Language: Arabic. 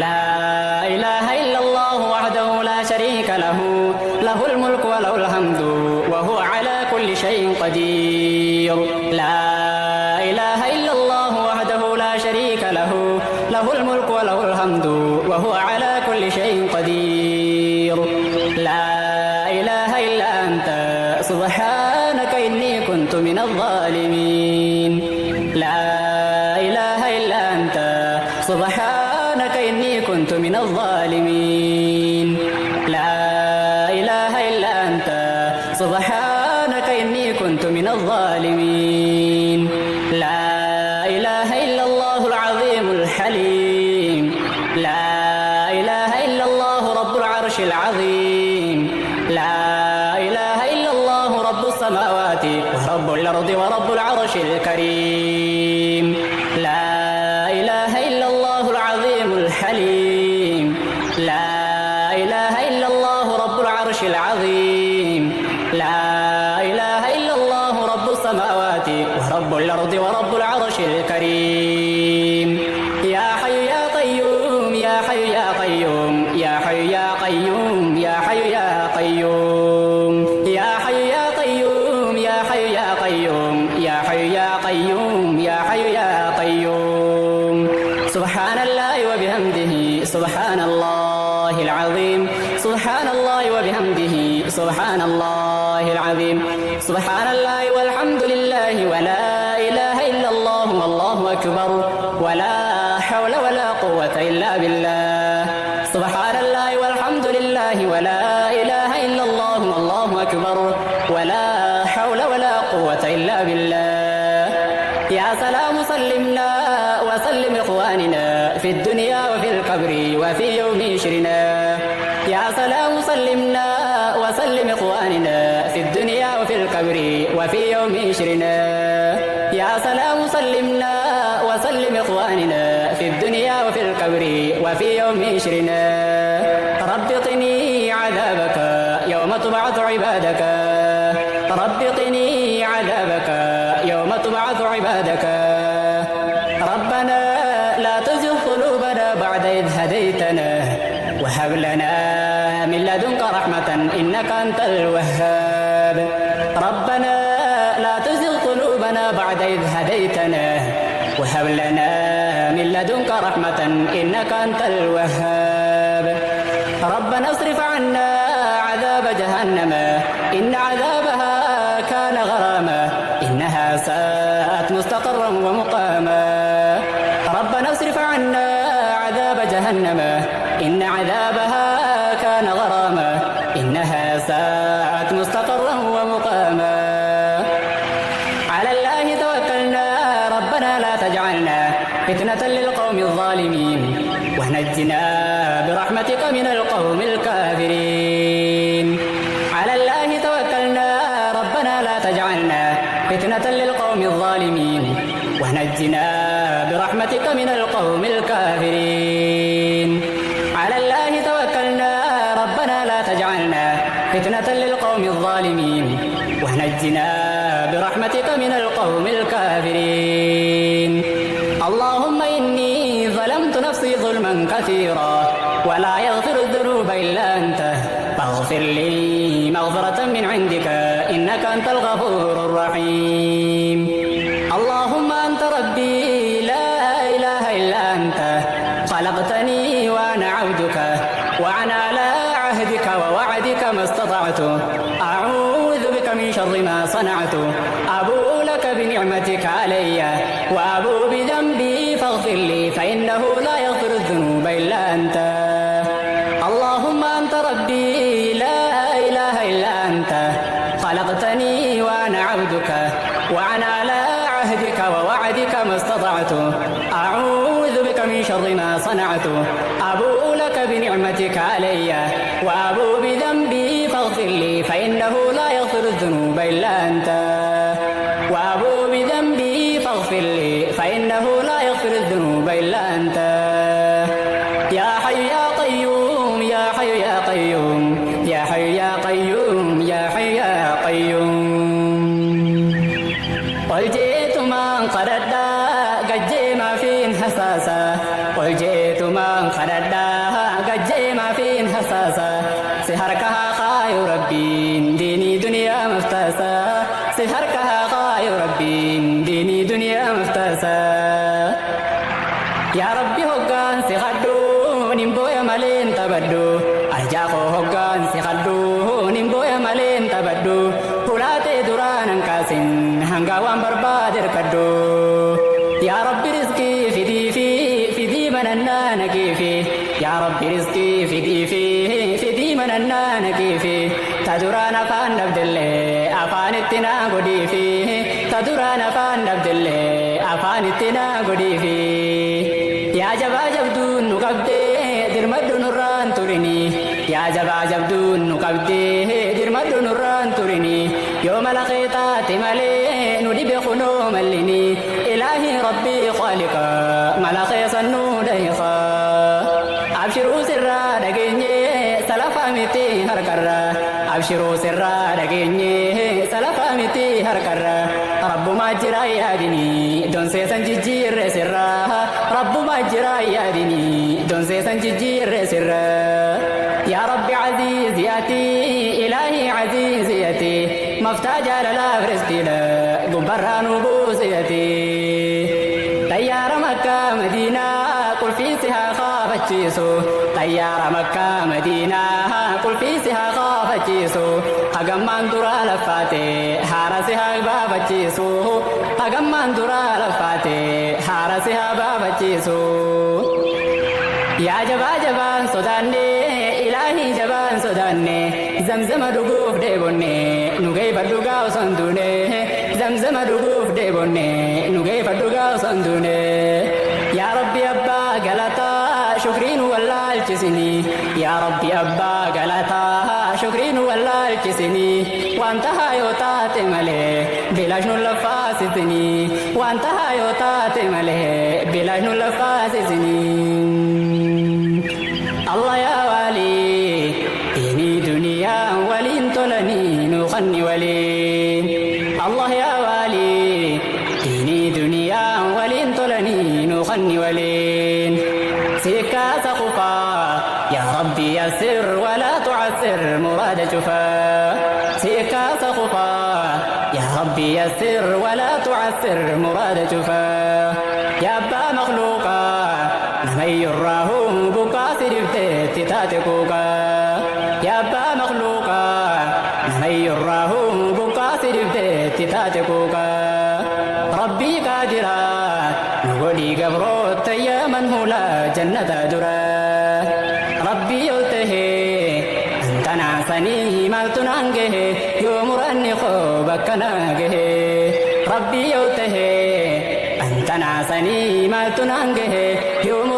لا إله إلا الله وحده لا شريك له، له الملك وله الحمد وهو على كل شيء قدير. لا إله إلا الله وحده لا شريك له، له الملك وله الحمد وهو على كل شيء قدير. لا إله إلا أنت سبحانك إني كنت من الظالمين. لا إله إلا أنت سبحانك إني كنت من الظالمين. لا إله إلا أنت سبحانك إني كنت من الظالمين. لا إله إلا الله العظيم الحليم. لا إله إلا الله رب العرش العظيم. لا إله إلا الله رب السماوات ورب الأرض ورب العرش الكريم. لا إله إلا الله العظيم الحليم. لا إله إلا الله رب العرش العظيم. لا إله إلا الله رب السماوات ورب الأرض ورب العرش الكريم. يا حي يا قيوم يا حي يا قيوم يا حي يا قيوم يا حي يا قيوم يا حي يا قيوم يا حي يا قيوم يا حي يا قيوم يا حي يا قيوم. سبحان الله وبحمده سبحان الله العظيم. سبحان الله وبحمده سبحان الله العظيم. سبحان الله والحمد لله ولا إله إلا الله والله أكبر ولا حول ولا قوة إلا بالله. سبحان الله والحمد لله ولا إله إلا الله والله أكبر ولا حول ولا قوة إلا بالله. يا سلام سلمنا وسلم إخواننا في الدنيا وفي القبر وفي يوم عشرنا. يا سلام سلمنا وسلم إخواننا في الدنيا وفي القبر وفي يوم عشرنا. يا سلام سلمنا وسلم إخواننا في الدنيا وفي القبر وفي يوم عشرنا. رب قني عذابك يوم تبعث عبادك. رب قني عذابك يوم تبعث عبادك. ربنا لا تزغ قلوبنا بعد إذ هديتنا وهب لنا من لدنك رحمة إنك أنت الوهاب. ربنا لا تزغ قلوبنا بعد إذ هديتنا وهب لنا من لدنك رحمة إنك أنت الوهاب. ربنا اصرف عنا عذاب جهنم إن عذابها كان غراما إنها ساءت مستقرا ومقاما. ربنا اصرف عنا عذاب جهنم إن عذابها كان غراما إنها ساءت مستقرا ومقاما. على الله توكلنا ربنا لا تجعلنا فتنة للقوم الظالمين ونجنا برحمتك من القوم الكافرين. على الله توكلنا ربنا لا تجعلنا فتنة للقوم الظالمين ونجنا برحمتك من القوم الكافرين. على الله توكلنا ربنا لا تجعلنا فتنة للقوم الظالمين ونجنا برحمتك من القوم الكافرين. اللهم إني ظلمت نفسي ظلما كثيرا ولا يغفر الذنوب إلا أنت فاغفر لي مغفرة من عندك إنك أنت الغفور الرحيم. اللهم أنت ربي لا إله إلا أنت خلقتني وأنا عبدك وأنا على عهدك ووعدك ما استطعت أعوذ بك من شر ما صنعت. أبوء لك بنعمتك علي وأبوء بذنبي فاغفر لي فإنه لا يغفر الذنوب إلا أنت. اللهم أنت ربي لا إله إلا أنت خلقتني وأنا عبدك وأنا على عهدك ووعدك ما استطعت أعوذ بك من شر ما صنعت. أبوء لك بنعمتك علي وأبوء بذنبي فاغفر لي فإنه لا يغفر الذنوب إلا أنت. وأبوء بذنبي فاغفر لي فإنه لا يغفر الذنوب إلا أنت. يا حي يا قيوم يا حي يا قيوم يا حي يا قيوم يا حي يا قيوم. قل جئت من قد قد ما في حساسا قل جئت من قد ربي هقان سخدو نمبو يا مالين تبدو أرجاكو هقان سخدو نمبو يا مالين تبدو فلاتي دوران انكاسن هنگا وان بربادر كدو يا ربي رزقي في دي من النان كيفي يا ربي رزقي في دي من النان كيفي تدوران أفان نبدلي أفان اتنا قدي فيه تدوران أفان نبدلي أفان اتنا قدي فيه يا جبا جبدون نقبدي درمد نوران تريني يا جبا جبدون نقبدي درمد نوران تريني يوم لقيتات ملي ندي بخنو ملني إلهي ربي خالقا ملقي صنو ديخا أبشروا سرا دقيني سلفا متي هركرا أبشروا سرا دقيني سلفا متي هركرا رب ما جرى يادني دون سيسن جيجير سرا رب ما جرى يادني دون سيسن جيجير سرا يا رب عزيز ياتي إلهي عزيز ياتي مفتاج على لا رزقي لا قبران وبوسيتي طيار مكة مدينة قل في سها خافتشيسو طيار مكة مدينة قل في سها خافتشيسو هجمان درا لفاتي حارسها بابتشيسو هجمان درا لفاتي حارسها بابتشيسو يا جبا جبان سوداني إلهي جبان سوداني زمزم دقوف ديبوني نوغي فدوغاو صندوني زمزم دقوف ديبوني نوغي فدوغاو صندوني يا ربي أبا غلطا شكرين والله الجسني يا ربي أبا غلطا شكرين والله الجسني وانتهى يوتات ملي بلاش نلفاسسني وانتهى يوتات ملي بلاش نلفاسسني الله يا والي إني دنيا ولين تلني نغني ولي الله يا والي إني دنيا ولين تلني نغني ولين سيكا سخفا يا ربي يسر ولا تعسر مراد شفا سيكا سخفا يا ربي يسر ولا تعسر مراد شفا يا أبا مخلوقا نمي يراه بكا سرفت تاتكوكا يا أبا مخلوقا نمي يراه بكا سرفت تاتكوكا ربي قادرا نقولي قبروت يا من هلا جنة درا ربي يلته أنت ناسني ما تنانجه يوم رني خوبك ناجه ربي يلته أنت ناسني ما تنانجه يوم